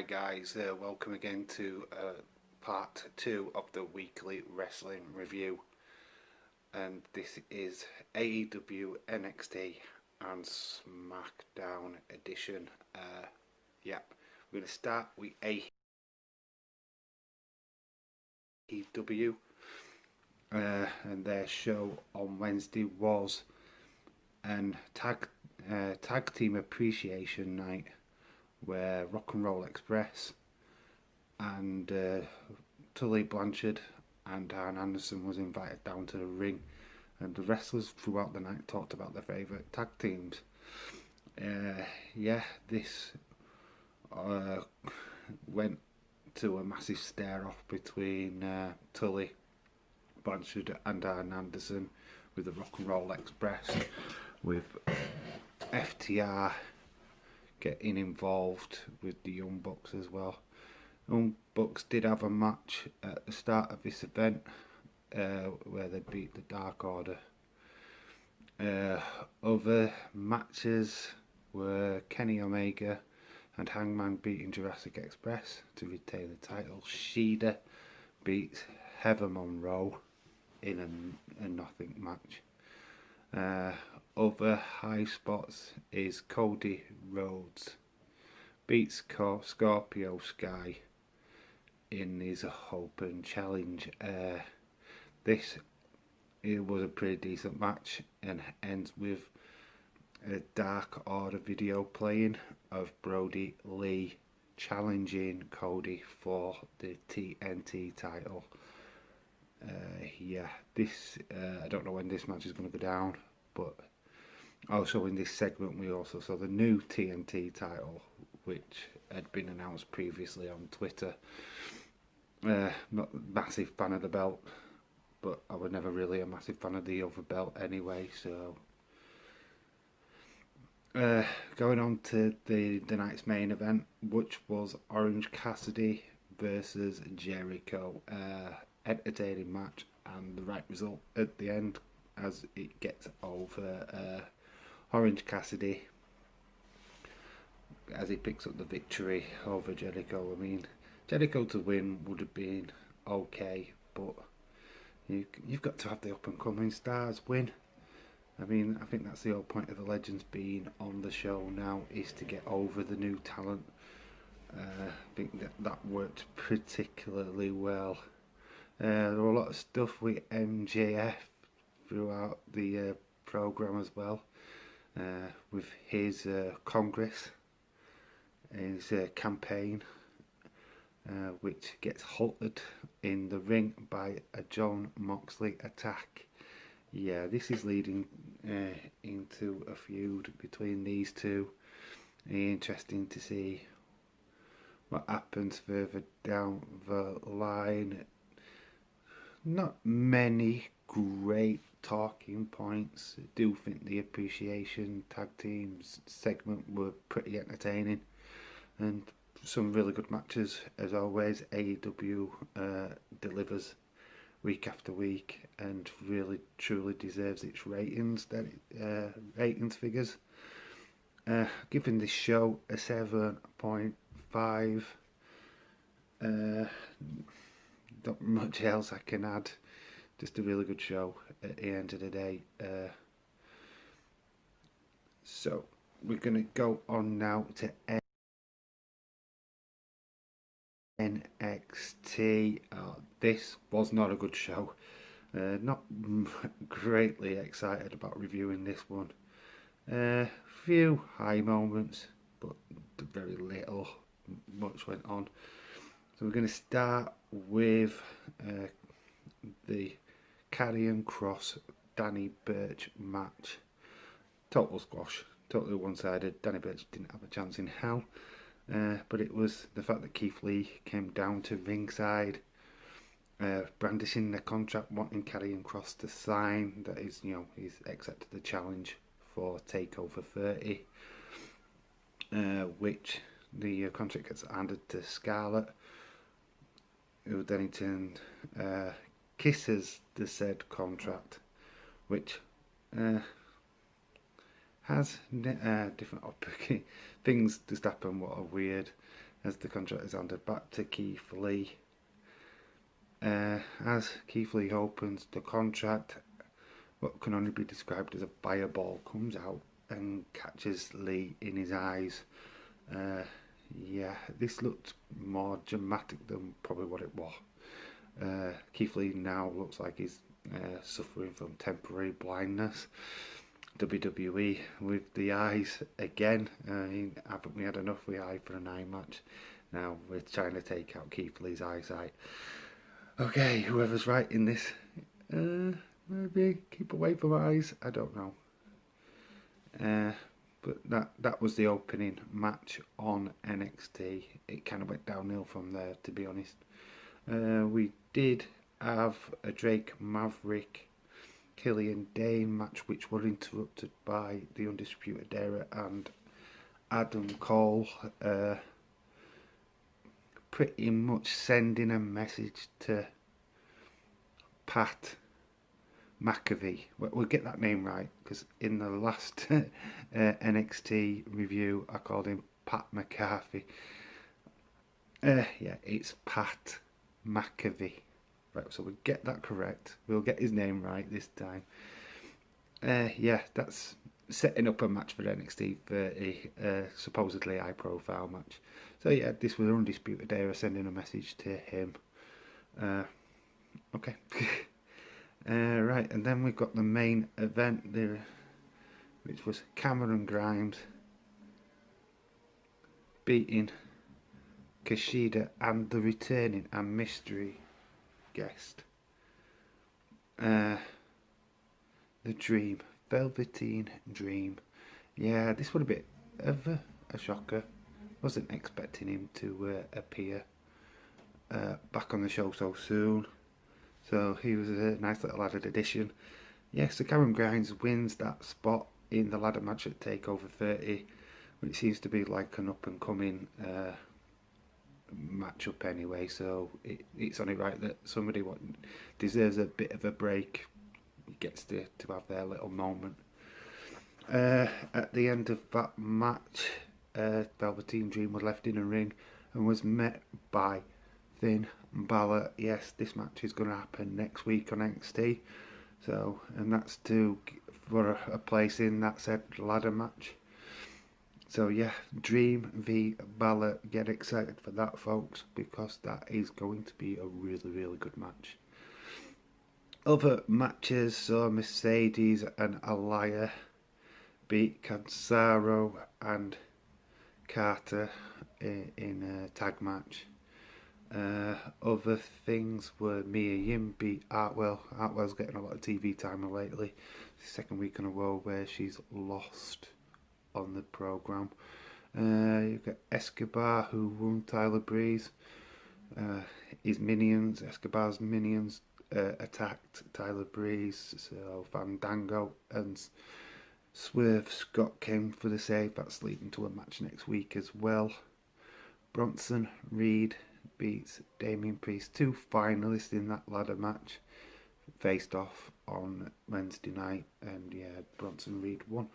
guys, welcome again to part 2 of the weekly wrestling review, and this is AEW NXT and SmackDown edition. We're going to start with AEW, and their show on Wednesday was an tag team appreciation night, where Rock and Roll Express and Tully Blanchard and Arn Anderson was invited down to the ring, and the wrestlers throughout the night talked about their favourite tag teams. This went to a massive stare-off between Tully Blanchard and Arn Anderson, with the Rock and Roll Express, with FTR getting involved with the Young Bucks as well. Young Bucks did have a match at the start of this event where they beat the Dark Order. Other matches were Kenny Omega and Hangman beating Jurassic Express to retain the title. Shida beat Heather Monroe in a nothing match. Other high spots is Cody Rhodes beats Scorpio Sky in his open challenge. This was a pretty decent match and ends with a Dark Order video playing of Brody Lee challenging Cody for the TNT title. I don't know when this match is going to go down, but also in this segment we also saw the new TNT title, which had been announced previously on Twitter. Not a massive fan of the belt, but I was never really a massive fan of the other belt anyway, so going on to the night's main event, which was Orange Cassidy versus Jericho. Entertaining match and the right result at the end as it gets over Orange Cassidy as he picks up the victory over Jericho. I mean, Jericho to win would have been okay, but you've got to have the up and coming stars win. I mean, I think that's the whole point of the Legends being on the show now, is to get over the new talent. I think that worked particularly well. There were a lot of stuff with MJF throughout the program as well, with his Congress, his campaign, which gets halted in the ring by a Jon Moxley attack. Yeah, this is leading into a feud between these two. Interesting to see what happens further down the line. Not many great talking points. I do think the appreciation tag teams segment were pretty entertaining, and some really good matches as always. AEW delivers week after week and really truly deserves its ratings figures. Giving this show a 7.5. Not much else I can add. Just a really good show at the end of the day. So we're going to go on now to NXT. This was not a good show. Not greatly excited about reviewing this one. Few high moments, but very much went on. So we're going to start with the Karrion Kross Danny Burch match. Total squash, totally one-sided. Danny Burch didn't have a chance in hell, but it was the fact that Keith Lee came down to ringside, brandishing the contract, wanting Karrion Kross to sign. That is, he's accepted the challenge for Takeover 30, which the contract gets handed to Scarlett, who then in turn kisses the said contract, which has different things just happen what are weird. as the contract is handed back to Keith Lee. As Keith Lee opens the contract, what can only be described as a fireball comes out and catches Lee in his eyes. Yeah, this looked more dramatic than probably what it was. Keith Lee now looks like he's suffering from temporary blindness. WWE with the eyes again. Haven't we had enough with eye for an eye match? Now we're trying to take out Keith Lee's eyesight. Okay, whoever's writing this, maybe keep away from eyes. I don't know. But that was the opening match on NXT. It kind of went downhill from there, to be honest. We did have a Drake Maverick Killian Dane match, which were interrupted by the Undisputed Era and Adam Cole, pretty much sending a message to Pat McAfee. We'll get that name right, because in the last NXT review I called him Pat McCarthy. Yeah, it's Pat McAfee. Right, so we'll get that correct. We'll get his name right this time. Yeah, that's setting up a match for NXT 30, supposedly high profile match. So yeah, this was Undisputed Era sending a message to him. Okay. Right, and then we've got the main event there, which was Cameron Grimes beating Kushida and the returning and mystery guest, the Dream, Velveteen Dream. Yeah, this was a bit of a shocker. Wasn't expecting him to appear back on the show so soon. So he was a nice little added addition. Yes, so Cameron Grimes wins that spot in the ladder match at TakeOver 30, which seems to be like an up and coming matchup anyway, so it's only right that somebody what deserves a bit of a break gets to have their little moment. At the end of that match, Velveteen Dream was left in a ring and was met by Finn Balor. Yes, this match is going to happen next week on NXT, so, and that's for a place in that said ladder match. So yeah, Dream v Balor, get excited for that, folks, because that is going to be a really, really good match. Other matches saw Mercedes and Aliyah beat Cansaro and Carter in a tag match. Other things were Mia Yim beat Artwell. Artwell's getting a lot of TV time lately. It's the second week in a row where she's lost on the program. You've got Escobar, who won Tyler Breeze. Escobar's minions attacked Tyler Breeze, so Fandango and Swerve Scott came for the save. That's leading to a match next week as well. Bronson Reed beats Damien Priest, two finalists in that ladder match, faced off on Wednesday night, and yeah, Bronson Reed won.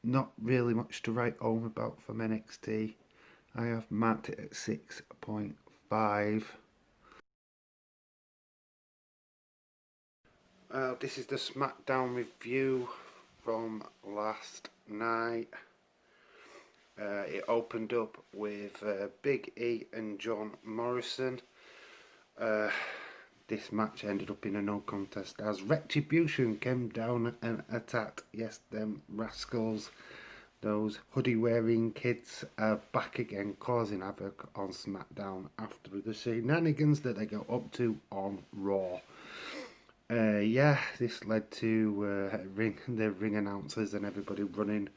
Not really much to write home about from NXT. I have marked it at 6.5. This is the SmackDown review from last night. It opened up with Big E and John Morrison. This match ended up in a no contest as Retribution came down and attacked. Yes, them rascals, those hoodie wearing kids, are back again, causing havoc on SmackDown after the shenanigans that they got up to on Raw. Yeah, this led to the ring announcers and everybody running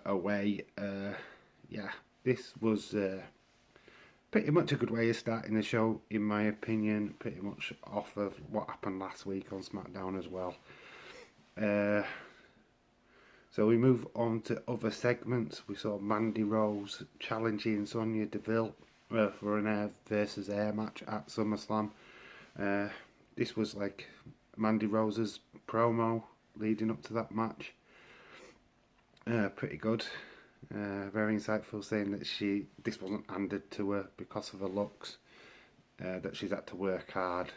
away. Yeah, this was pretty much a good way of starting the show, in my opinion, pretty much off of what happened last week on SmackDown as well. So we move on to other segments. We saw Mandy Rose challenging Sonya Deville for an air versus air match at SummerSlam. This was like Mandy Rose's promo leading up to that match. Pretty good. Very insightful, saying that this wasn't handed to her because of her looks, that she's had to work hard.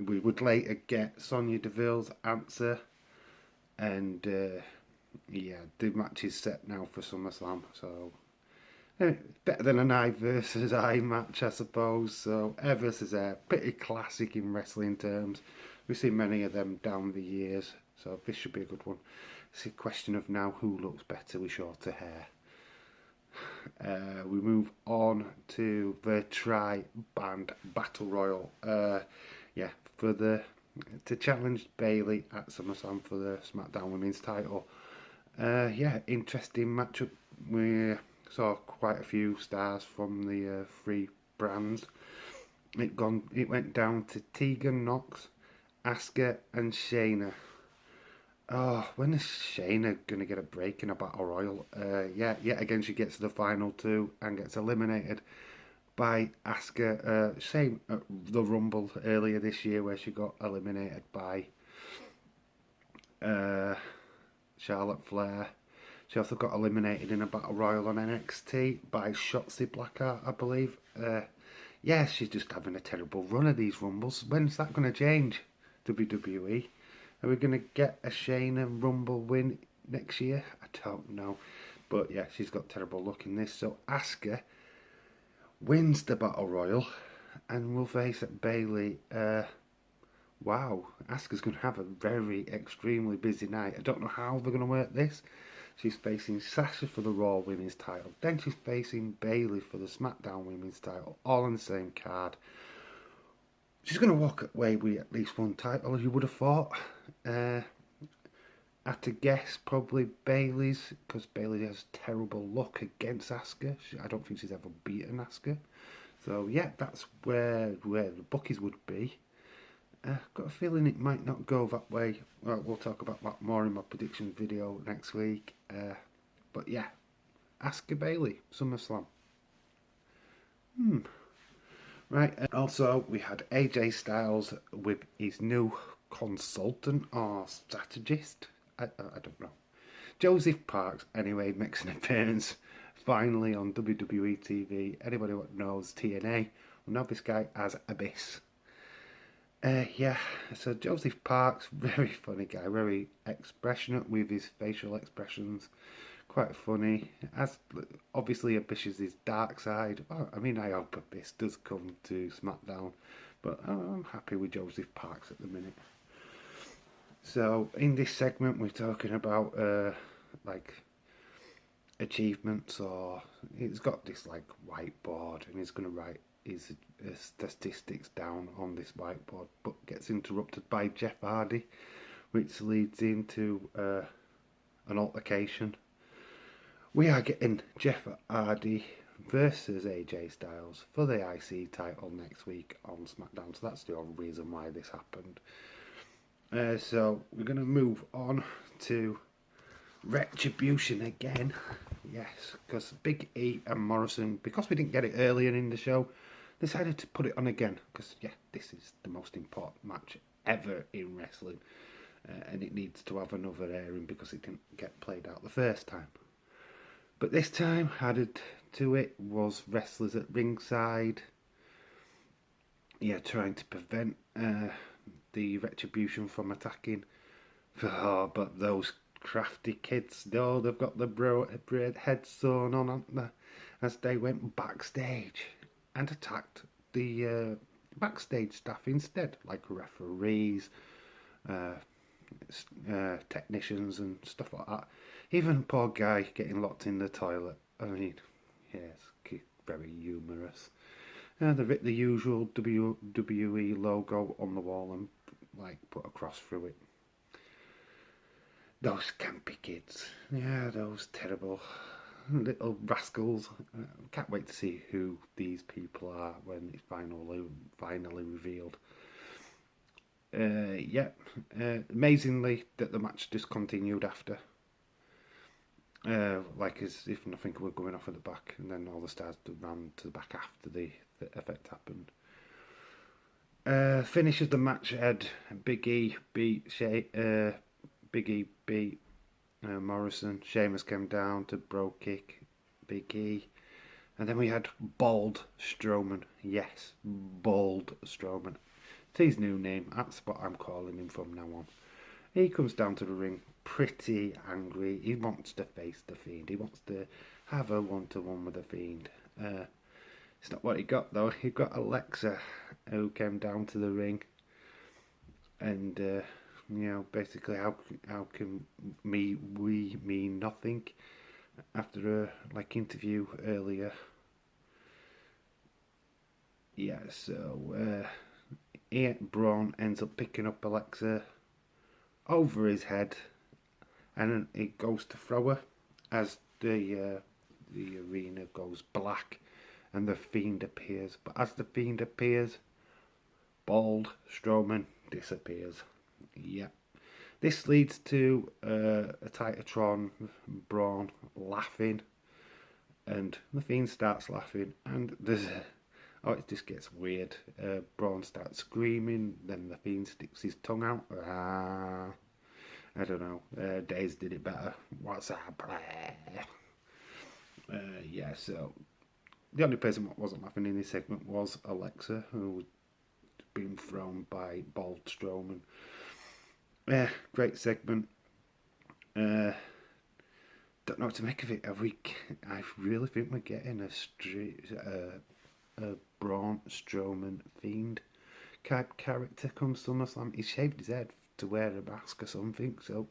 We would later get Sonya Deville's answer, and yeah, the match is set now for SummerSlam, so better than an eye versus eye match, I suppose. So air versus air, pretty classic in wrestling terms. We've seen many of them down the years, so this should be a good one. It's a question of now who looks better with shorter hair. We move on to the tri-band battle royal. Yeah, to challenge Bayley at SummerSlam for the SmackDown Women's title. Yeah, interesting matchup. We saw quite a few stars from the three brands. It went down to Tegan Nox, Asuka, and Shayna. Oh, when is Shayna going to get a break in a battle royal? Yeah, yet again she gets to the final two and gets eliminated by Asuka. Same at the Rumble earlier this year where she got eliminated by Charlotte Flair. She also got eliminated in a battle royal on NXT by Shotzi Blackheart, I believe. Yeah, she's just having a terrible run of these Rumbles. When's that going to change, WWE? Are we going to get a Shayna Rumble win next year? I don't know. But yeah, she's got terrible luck in this. So Asuka wins the Battle Royal and will face Bayley. Wow, Asuka's going to have a very extremely busy night. I don't know how they're going to work this. She's facing Sasha for the Raw Women's title. Then she's facing Bayley for the SmackDown Women's title. All on the same card. She's going to walk away with at least one title, as you would have thought. I had to guess probably Bayley's, because Bayley has terrible luck against Asuka. I don't think she's ever beaten Asuka. So yeah, that's where the bookies would be. Got a feeling it might not go that way. Well, we'll talk about that more in my prediction video next week. But yeah, Asuka Bayley, SummerSlam. Right, and also we had AJ Styles with his new consultant or strategist. I don't know. Joseph Parks, anyway, makes an appearance finally on WWE TV. Anybody who knows TNA will know this guy as Abyss. Yeah, so Joseph Parks, very funny guy, very expressionate with his facial expressions. Quite funny. As obviously Abyss is his dark side. I mean, I hope Abyss does come to SmackDown, but I'm happy with Joseph Parks at the minute. So in this segment, we're talking about like achievements, or he's got this like whiteboard, and he's going to write his statistics down on this whiteboard, but gets interrupted by Jeff Hardy, which leads into an altercation. We are getting Jeff Hardy versus AJ Styles for the IC title next week on SmackDown. So that's the only reason why this happened. So we're going to move on to Retribution again. Yes, because Big E and Morrison, because we didn't get it earlier in the show, decided to put it on again. Because, yeah, this is the most important match ever in wrestling. And it needs to have another airing because it didn't get played out the first time. But this time, added to it was wrestlers at ringside. Yeah, trying to prevent the Retribution from attacking. Oh, but those crafty kids, though, they've got the braid heads sewn on, haven't they? As they went backstage and attacked the backstage staff instead, like referees, technicians and stuff like that. Even poor guy getting locked in the toilet. I mean, yes, very humorous. The usual WWE logo on the wall and like put a cross through it. Those campy kids. Yeah, those terrible little rascals. Can't wait to see who these people are when it's finally revealed. Amazingly that the match just continued after. Like as if nothing were going off at the back, and then all the stars ran to the back after the effect happened. Finish of the match had Big E beat Morrison. Sheamus came down to bro kick Big E. And then we had Bald Strowman. Yes, Bald Strowman. It's his new name. That's what I'm calling him from now on. He comes down to the ring pretty angry. He wants to face the Fiend. He wants to have a one-to-one with the Fiend. It's not what he got though. He got Alexa, who came down to the ring, and basically how can we mean nothing after a interview earlier. Yeah, so Braun ends up picking up Alexa over his head, and then he goes to throw her as the arena goes black and the Fiend appears. But as the Fiend appears, Bald Strowman disappears. Yeah. This leads to a Titatron, Braun laughing, and the Fiend starts laughing, and there's it just gets weird. Braun starts screaming, then the Fiend sticks his tongue out. I don't know. Days did it better. What's up? Yeah, so the only person that wasn't laughing in this segment was Alexa, who was being thrown by Bald Strowman. Great segment. Don't know what to make of it. I really think we're getting a Braun Strowman Fiend type character come SummerSlam. He shaved his head to wear a mask or something, so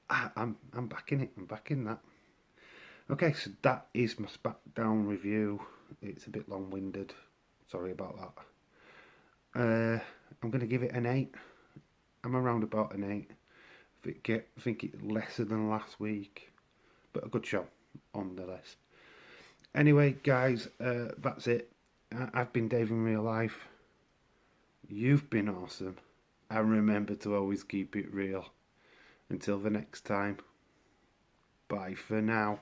I'm backing it. I'm backing that. Okay, so that is my SmackDown review. It's a bit long-winded. Sorry about that. I'm going to give it an 8. I'm around about an 8. I think it's lesser than last week, but a good show nonetheless. Anyway, guys, that's it. I've been Dave in real life. You've been awesome. And remember to always keep it real. Until the next time. Bye for now.